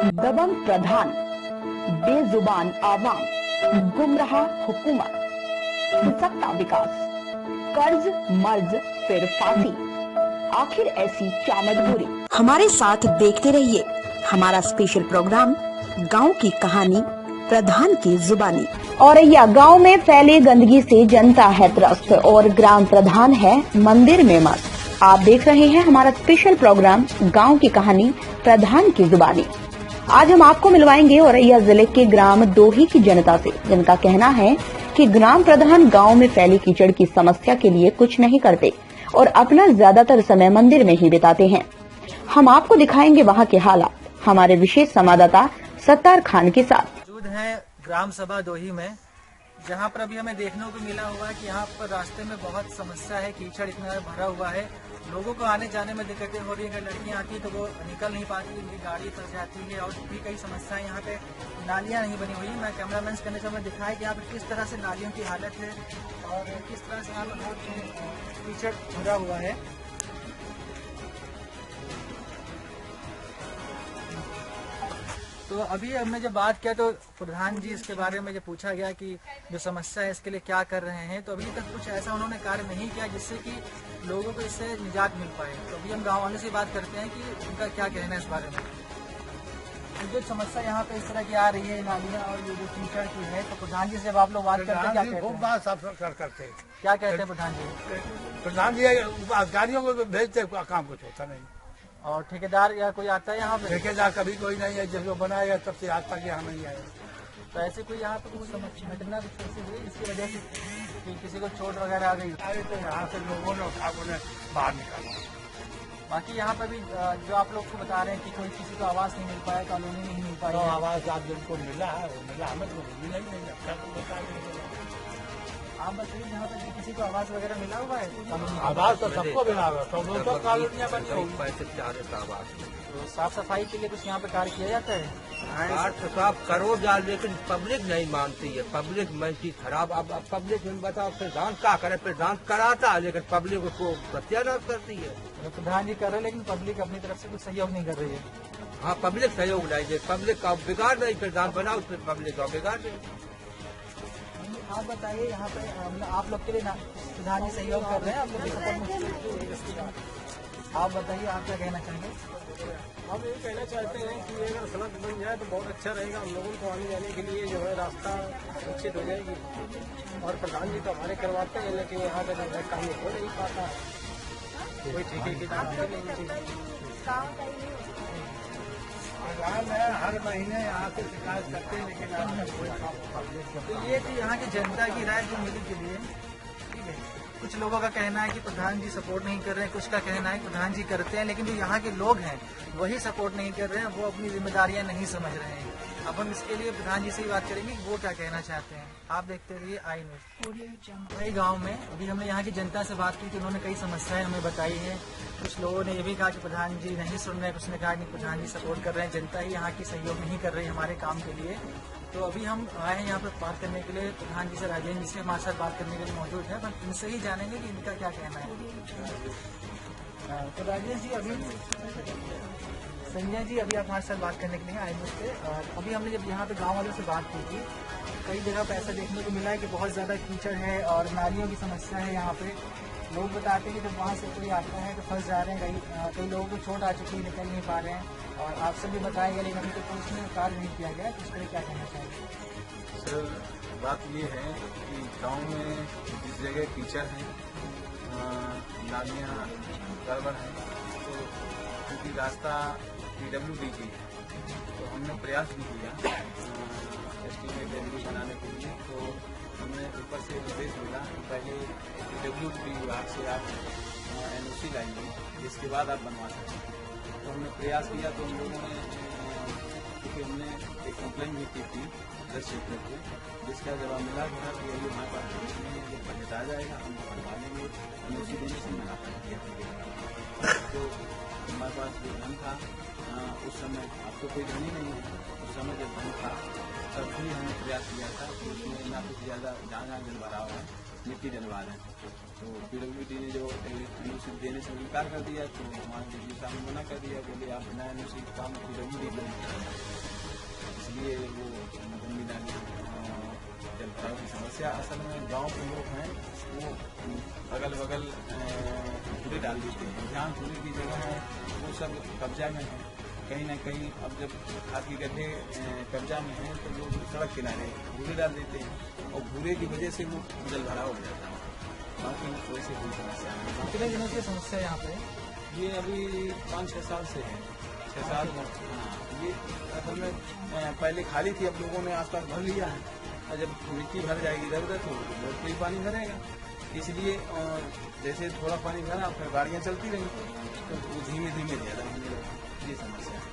दबंग प्रधान, बेजुबान आवाम, गुमराह हुकूमत, सकता विकास, कर्ज मर्ज फिर फांसी, आखिर ऐसी क्या मजबूरी। हमारे साथ देखते रहिए हमारा स्पेशल प्रोग्राम गांव की कहानी प्रधान की जुबानी। औरैया गांव में फैले गंदगी से जनता है त्रस्त और ग्राम प्रधान है मंदिर में मस्त। आप देख रहे हैं हमारा स्पेशल प्रोग्राम गांव की कहानी प्रधान की जुबानी। आज हम आपको मिलवाएंगे औरैया जिले के ग्राम दोही की जनता से, जिनका कहना है कि ग्राम प्रधान गांव में फैली कीचड़ की समस्या के लिए कुछ नहीं करते और अपना ज्यादातर समय मंदिर में ही बिताते हैं। हम आपको दिखाएंगे वहां के हालात हमारे विशेष संवाददाता सत्तार खान के साथ। मौजूद है ग्राम सभा दोही में, जहां पर अभी हमें देखने को मिला हुआ है कि यहाँ पर रास्ते में बहुत समस्या है, कीचड़ इतना भरा हुआ है, लोगों को आने जाने में दिक्कतें हो रही है। अगर लड़कियां आती तो वो निकल नहीं पाती, उनकी गाड़ी फंस जाती है और भी कई समस्याएं। यहाँ पे नालियां नहीं बनी हुई। मैं कैमरामैन करने से हमें दिखाया कि यहाँ पे किस तरह से नालियों की हालत है और किस तरह से यहाँ पर बहुत कीचड़ भरा हुआ है। तो अभी हमने जब बात किया तो प्रधान जी इसके बारे में जब पूछा गया कि जो समस्या है इसके लिए क्या कर रहे हैं, तो अभी तक कुछ ऐसा उन्होंने कार्य नहीं किया जिससे कि लोगों को इससे निजात मिल पाए। तो अभी हम गाँव वालों से बात करते हैं कि उनका क्या कहना है इस बारे में। जो समस्या यहाँ पे इस तरह की आ रही है, नालियाँ और ये जो कीचड़ की है, तो प्रधान जी से जब आप लोग बात करते हैं क्या कहते हैं? बात साफ करते हैं। क्या कहते हैं प्रधान जी? प्रधान जी गाड़ियों को भेजते, काम कुछ होता नहीं। और ठेकेदार या कोई आता है यहाँ पे? ठेकेदार कभी कोई नहीं है, जब बनाएगा तब से आज तक यहाँ नहीं आया। तो ऐसे कोई यहाँ पे कुछ घटना कुछ ऐसी हुई जिसकी वजह से कि किसी को चोट वगैरह आ गई? अरे तो यहाँ से लोगों ने उठा को बाहर निकाला। बाकी यहाँ पर भी जो आप लोग को बता रहे हैं कि कोई किसी को आवाज नहीं मिल पाया, कॉलोनी नहीं मिल पाई। तो आवाज आज जिनको मिला है वो मिला, हमें तो मिला ही नहीं। अच्छा तो बता आप बताइए, यहाँ पर किसी को आवाज वगैरह मिला हुआ है? आवाज तो सबको मिला हुआ, तो कॉलोनियाँ बनी होगी। तो साफ सफाई के लिए कुछ यहाँ पे कार्य किया जाता है? तो साफ करो जाल, लेकिन पब्लिक नहीं मानती है। पब्लिक में चीज खराब। अब पब्लिक में बताओ प्रधान क्या करे? प्रधान कराता है लेकिन पब्लिक उसको प्रत्यानाश करती है। तो प्रधान जी कर रहे हैं लेकिन पब्लिक अपनी तरफ से कुछ सहयोग नहीं कर रही है। हाँ, पब्लिक सहयोग नहीं दे, पब्लिक का बिगाड़ नहीं। प्रधान बनाओ उसमें पब्लिक का बिगाड़ नहीं। आप बताइए, यहाँ पे आप लोग के लिए प्रधान जी सहयोग कर रहे हैं, आप बताइए आप क्या कहना चाहेंगे? हम ये कहना चाहते हैं कि अगर सड़क बन जाए तो बहुत अच्छा रहेगा। हम लोगों को आने जाने के लिए जो है रास्ता सुरक्षित हो जाएगी। और प्रधान जी तो हमारे करवाते हैं, लेकिन यहाँ का जो है काम हो नहीं पाता। कोई ठेके की बात नहीं। हर महीने यहाँ से शिकायत करते हैं, लेकिन तो ये थी यहाँ की जनता की राय जो मिली के लिए। ठीक है, कुछ लोगों का कहना है कि प्रधान जी सपोर्ट नहीं कर रहे हैं, कुछ का कहना है प्रधान जी करते हैं, लेकिन जो यहाँ के लोग हैं वही सपोर्ट नहीं कर रहे हैं, वो अपनी जिम्मेदारियां नहीं समझ रहे हैं। अब हम इसके लिए प्रधान जी से ही बात करेंगे कि वो क्या कहना चाहते हैं। आप देखते रहिए आई न्यूज़। वही गाँव में अभी हमने यहाँ की जनता से बात की कि उन्होंने कई समस्याएं हमें बताई है। कुछ लोगों ने ये भी कहा कि प्रधान जी नहीं सुन रहे हैं, कुछ ने कहा कि प्रधान जी सपोर्ट कर रहे हैं, जनता ही यहाँ की सहयोग नहीं कर रही हमारे काम के लिए। तो अभी हम आए हैं यहाँ पर बात करने के लिए प्रधान जी से। राजेंद्र जी से हमारे साथ बात करने के लिए मौजूद है, पर इनसे ही जानेंगे कि इनका क्या कहना है। तो राजेंद्र जी अभी संजय जी अभी आप हमारे साथ बात करने के लिए आए मुझसे। अभी हमने जब यहाँ पे गांव वालों से बात की थी, कई जगह पे ऐसा देखने को मिला है कि बहुत ज़्यादा कीचड़ है और नालियों की समस्या है। यहाँ पे लोग बताते हैं कि जब वहाँ से कोई आता है तो फंस जा रहे हैं, कई लोगों को चोट आ चुकी है, निकल नहीं पा रहे हैं। और आपसे भी बताया गया लेकिन अभी तक पुलिस ने कार्य नहीं किया गया, तो इस पर क्या कहना चाहिए? सर, बात ये है कि गांव में जिस जगह कीचड़ है, नालियाँ गड़बड़ हैं, तो क्योंकि रास्ता PWD की है, तो हमने प्रयास भी किया एस्टीमेट एरिया बनाने के लिए। तो हमने ऊपर से निर्देश मिला कि पहले PWD विभाग से आप NOC लाइए, जिसके बाद आप बनवा सकते हैं। तो हमने प्रयास किया, तो हम लोगों ने, क्योंकि हमने एक कंप्लेन भी की थी 10 क्षेत्र को, जिसका जवाब मिला था कि यही हमारे पास जब बजट आ जाएगा हम बनवा लेंगे, NOC देने से मना कर दिया। तो हमारे पास जो धन था उस समय, अब तो कोई धन ही नहीं है, उस समय जब धन था तब भी हमने प्रयास किया था। उसमें ना कुछ ज़्यादा जहाँ जल भरा हुआ है मिट्टी डलवा रहे हैं। तो PWD ने जो एनओसी देने से इनकार कर दिया, तो हमारे डीजी साहब ने मना कर दिया, बोले आप बिना एनओसी काम PWD करें, इसलिए वो गंदी नाली जलभराव की समस्या। असल में गांव के लोग हैं वो अगल बगल कूड़े डाल देते हैं, जहाँ कूड़े की जगह है वो सब कब्जा में है। कहीं ना कहीं अब जब खाद के गड्ढे कब्जा में हैं तो लोग सड़क किनारे भूरे डाल देते हैं और भूरे की वजह से वो जलभराव हो जाता है। बाकी वैसे कोई समस्या नहीं। कितने दिनों की समस्या है यहाँ पे? ये अभी 5-6 साल से है, 6 साल। हाँ, ये असल में पहले खाली थी, अब लोगों ने आसपास भर लिया है, और जब मिट्टी भर जाएगी इधर उधर तो बहुत कोई पानी भरेगा, इसलिए जैसे थोड़ा पानी भरा फिर गाड़ियाँ चलती रही तो वो धीमे धीमे ज़्यादा होने लगा, ये समस्या है।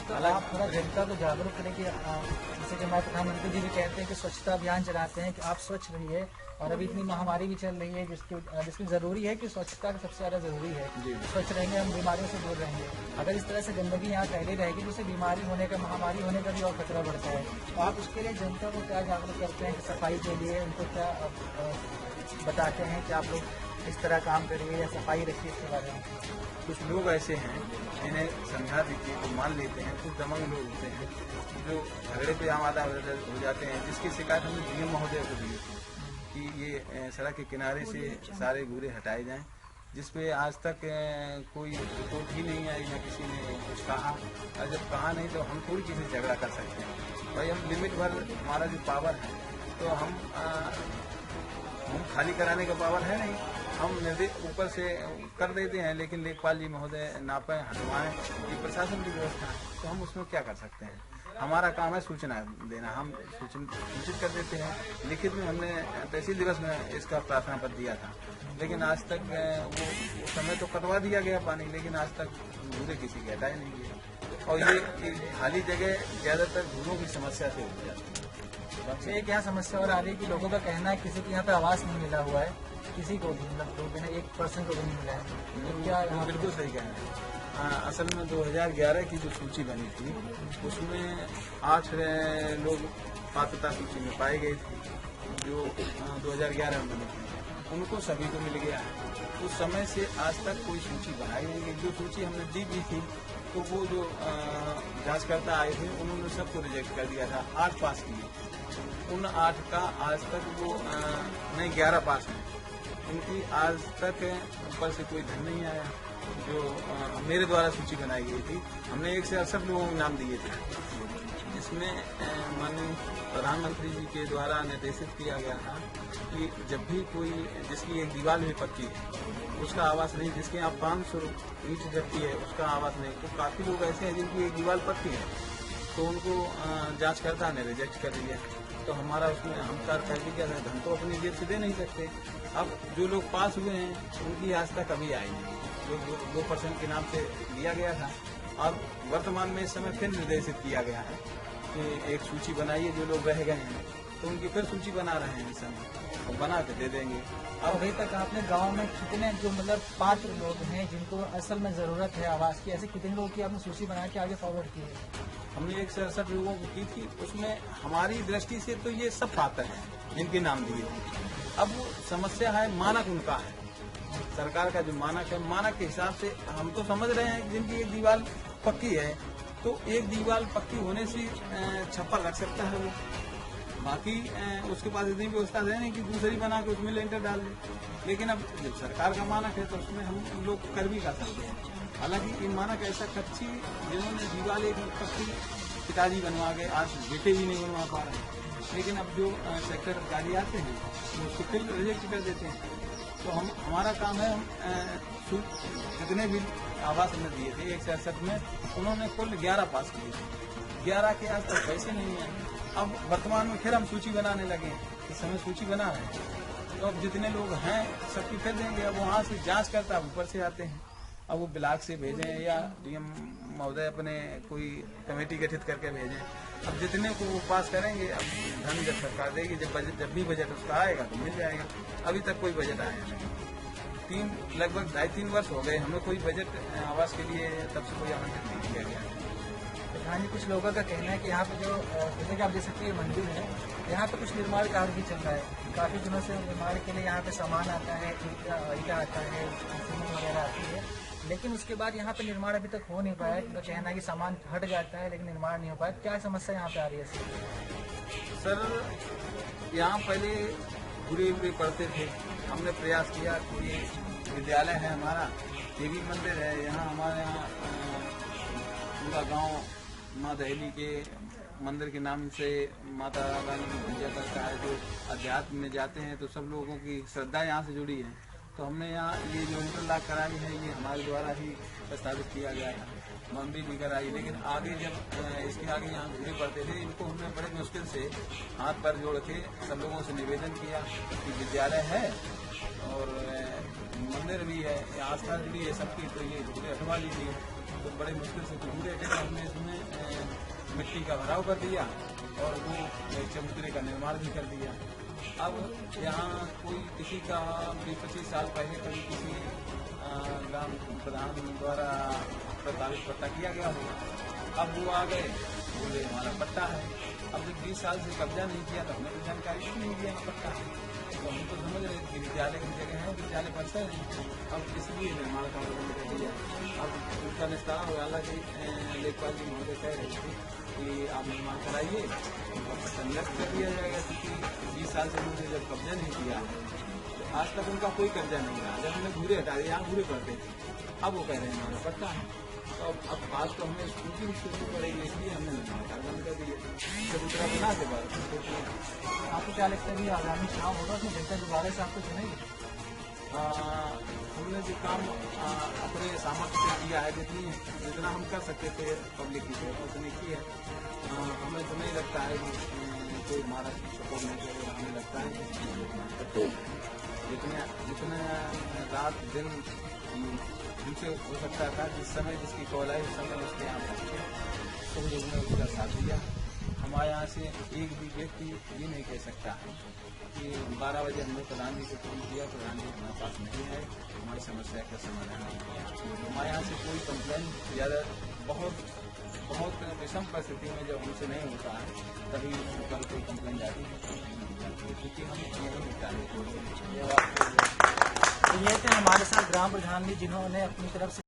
तो आप थोड़ा जनता को जागरूक करें कि जैसे कि हमारे प्रधानमंत्री जी भी कहते हैं कि स्वच्छता अभियान चलाते हैं कि आप स्वच्छ रहिए, और अभी इतनी महामारी भी चल रही है जिसकी जरूरी है कि स्वच्छता का सबसे ज़्यादा जरूरी है। स्वच्छ रहेंगे हम बीमारियों से दूर रहेंगे। अगर इस तरह से गंदगी यहाँ फैली रहेगी तो उससे बीमारी होने का, महामारी होने का भी और खतरा बढ़ता है। तो आप उसके लिए जनता को क्या जागरूक करते हैं कि सफाई के लिए उनको क्या बताते हैं कि आप लोग इस तरह काम करिए या सफाई रखिए, इसके बारे में? कुछ लोग ऐसे हैं इन्हें समझा दीजिए तो मान लेते हैं, कुछ दमंग लोग होते हैं जो झगड़े पे आमादा हो जाते हैं, जिसकी शिकायत हमने DM महोदय को दी थी कि ये सड़क के किनारे से सारे कूड़े हटाए जाएं, जिसपे आज तक कोई रिपोर्ट ही नहीं आई, ना किसी ने कुछ कहा। और जब कहा नहीं तो हम थोड़ी किसी से झगड़ा कर सकते हैं भाई, हम लिमिट भर हमारा जो पावर है तो हम खाली कराने का पावर है नहीं, हम निर्देश ऊपर से कर देते हैं, लेकिन लेखपाल जी महोदय नापें हटवाएं, ये प्रशासन की व्यवस्था है, तो हम उसमें क्या कर सकते हैं। हमारा काम है सूचना देना, हम सूचित कर देते हैं। लिखित में हमने तहसील दिवस में इसका प्रार्थना पत्र दिया था, लेकिन आज तक वो समय तो कटवा दिया गया पानी, लेकिन आज तक कूड़े किसी के हटाए नहीं गए, और ये खाली जगह ज़्यादातर कूड़ों की समस्या से हो जाती है। एक यहाँ समस्या और आ रही है कि लोगों का कहना है किसी को यहाँ पे आवास नहीं मिला हुआ है, किसी को भी, मतलब 1% को भी नहीं मिला है, तो क्या? बिल्कुल सही कह रहे हैं। असल में 2011 की जो सूची बनी थी उसमें 8 लोग पात्रता सूची में पाए गए थे, जो 2011 में बनी थी, उनको सभी को मिल गया है। उस समय से आज तक कोई सूची बनाई नहीं गई। जो सूची हमने दी थी तो वो जो जांचकर्ता आए थे उन्होंने सबको रिजेक्ट कर दिया था। 8 पास किए, उन 8 का आज तक वो नहीं 11 पास हैं, उनकी आज तक ऊपर से कोई धन नहीं आया। जो मेरे द्वारा सूची बनाई गई थी, हमने 1 से 68 लोगों के नाम दिए थे, जिसमें माननीय प्रधानमंत्री जी के द्वारा निर्देशित किया गया था कि जब भी कोई जिसकी एक दीवार भी पक्की है उसका आवास नहीं, जिसके यहाँ 500 ईंट जबकि है उसका आवास नहीं, तो काफ़ी लोग ऐसे हैं जिनकी एक दीवार पक्की है, तो उनको जांचकर्ता ने रिजेक्ट कर दिया। तो हमारा उसमें हम कार्य क्या है, धन तो अपनी जेब से दे नहीं सकते। अब जो लोग पास हुए हैं उनकी आज तक अभी आई नहीं, जो 2% के नाम से दिया गया था। अब वर्तमान में इस समय फिर निर्देशित किया गया है कि एक सूची बनाइए, जो लोग रह गए हैं तो उनकी फिर सूची बना रहे हैं इस समय, और बना के दे देंगे। अब अभी तक आपने गांव में कितने जो मतलब पात्र लोग हैं जिनको असल में जरूरत है आवास की, ऐसे कितने लोगों की आपने सूची बना के आगे फॉरवर्ड की है? हमने 1 से 68 लोगों को की थी, उसमें हमारी दृष्टि से तो ये सब पात्र हैं जिनके नाम दिए थे। अब वो समस्या है, मानक उनका है, सरकार का जो मानक है, मानक के हिसाब से हम तो समझ रहे हैं जिनकी एक दीवार पक्की है तो एक दीवार पक्की होने से छप्पर रख सकता है वो, बाकी उसके पास इतनी व्यवस्था है नहीं कि दूसरी बना के उसमें लेंटर डाल दे। लेकिन अब जब सरकार का मानक है तो उसमें हम लोग कर भी कर सकते हैं। हालांकि ये मानक ऐसा कच्ची जिन्होंने दीवार एक पक्की पिताजी बनवा गए, आज बेटे भी नहीं बनवा पा रहे, लेकिन अब जो सेक्टर अधिकारी आते हैं तो उसको फिर रिजेक्ट कर देते हैं। तो हमारा काम है, हम जितने भी आवास हमने दिए थे 1 से 68 में, उन्होंने कुल 11 पास किए थे, 11 के आज तक पैसे नहीं है। अब वर्तमान में फिर हम सूची बनाने लगे, इस समय सूची बना रहे हैं, तो अब जितने लोग हैं सबकी फिर देंगे। अब वहाँ से जांच करता ऊपर से आते हैं, अब वो ब्लॉक से भेजें या DM महोदय अपने कोई कमेटी गठित करके भेजें। अब जितने को वो पास करेंगे, अब धन जब सरकार देगी, जब भी बजट उसका आएगा तो मिल जाएगा। अभी तक कोई बजट आया नहीं, लगभग 2.5-3 वर्ष हो गए, हमें कोई बजट आवास के लिए तब से कोई आवंटित नहीं किया गया। प्रधान जी, कुछ लोगों का कहना है कि यहाँ पे जो जैसे कि आप देख सकते हैं मंदिर है, यहाँ पे कुछ निर्माण कार्य भी चल रहा है। काफी दिनों से निर्माण के लिए यहाँ पे सामान आता है, ईटा आता है, सीमेंट वगैरह आती है, लेकिन उसके बाद यहाँ पे निर्माण अभी तक हो नहीं पाया है। तो कहना है कि सामान हट जाता है लेकिन निर्माण नहीं हो पाया। क्या समस्या यहाँ पे आ रही है सर, यहाँ पहले बुरे पढ़ते थे। हमने प्रयास किया कि विद्यालय है हमारा, देवी मंदिर है, यहाँ हमारे यहाँ पूरा गांव माँ दहली के मंदिर के नाम से माता रानी की पूजा करता है। जो अध्यात्म में जाते हैं तो सब लोगों की श्रद्धा यहाँ से जुड़ी है। तो हमने यहाँ ये जो इंटरलॉक कराई है, ये हमारे द्वारा ही प्रस्तावित किया गया है। मंदिर भी कराई, लेकिन आगे जब इसके आगे यहाँ घूरे पड़ते थे, इनको हमने बड़े मुश्किल से हाथ पर जोड़ के सब लोगों से निवेदन किया कि विद्यालय है और मंदिर भी है, आस्था भी है सबकी, तो ये घूरे हटवा लीजिए। तो बड़े मुश्किल से घूरे हटे, तो हमने इसमें मिट्टी का भराव कर दिया और वो चबूतरे का निर्माण भी कर दिया। अब यहाँ कोई किसी का 20-25 साल पहले कभी किसी ग्राम प्रधान द्वारा प्रस्तावित पट्टा किया गया होगा। अब वो आ गए, बोले हमारा पट्टा है। अब जब 20 साल से कब्जा नहीं किया तो हमें तो जानकारी नहीं दिया पट्टा है। तो हम तो समझ रहे थे कि विद्यालय की जगह है, विद्यालय परिसर है। अब इसलिए निर्माण का आवेदन कर दिया। अब उसका निस्तारण हो, हालांकि लेखपाल जी महोदय कह रहे थे कि आप निर्माण कराइए और पट्टा निरस्त कर दिया जाएगा, क्योंकि 20 साल से उन्होंने जब कब्जा नहीं किया तो आज तक उनका कोई कब्जा नहीं रहा। जब हमने घूरे हटा दिए, यहाँ घूरे पड़ते थे, अब वो कह रहे हैं हमारा पट्टा है। तो अब बात तो हमें स्कूटी भी शुरू पड़ेगी, इसलिए हमने निर्माण का आवेदन कर दिया। चबूतरा बना के बाद आपको क्या लगता है कि आगामी चुनाव होगा उसमें जनता दोबारा से आपको चुनेगी? हमने जो काम अपने सामर्थ्य से किया है, जितना हम कर सकते थे पब्लिक की सेवा उतनी की है। हमें तो नहीं लगता है कि कोई हमारा सपोर्ट नहीं करेगा। हमें लगता है तो जितने रात दिन जिनसे हो सकता था, जिस समय जिसकी कॉल आई उस समय उसके यहाँ पहुँचे, तो लोगों ने उसका साथ दिया। हमारे यहाँ से एक भी व्यक्ति ये नहीं कह सकता है कि 12 बजे हमने प्रधान जी को फोन किया, प्रधान जी हमारे पास नहीं है, हमारी समस्या का समाधान नहीं किया। हमारे यहाँ से कोई कंप्लेन ज़्यादा बहुत विषम परिस्थिति में जब हमसे नहीं होता है तभी कल कोई कंप्लेन जाती है, क्योंकि हम नहीं मिलता है। तो ये थे हमारे साथ ग्राम प्रधान जी, जिन्होंने अपनी तरफ से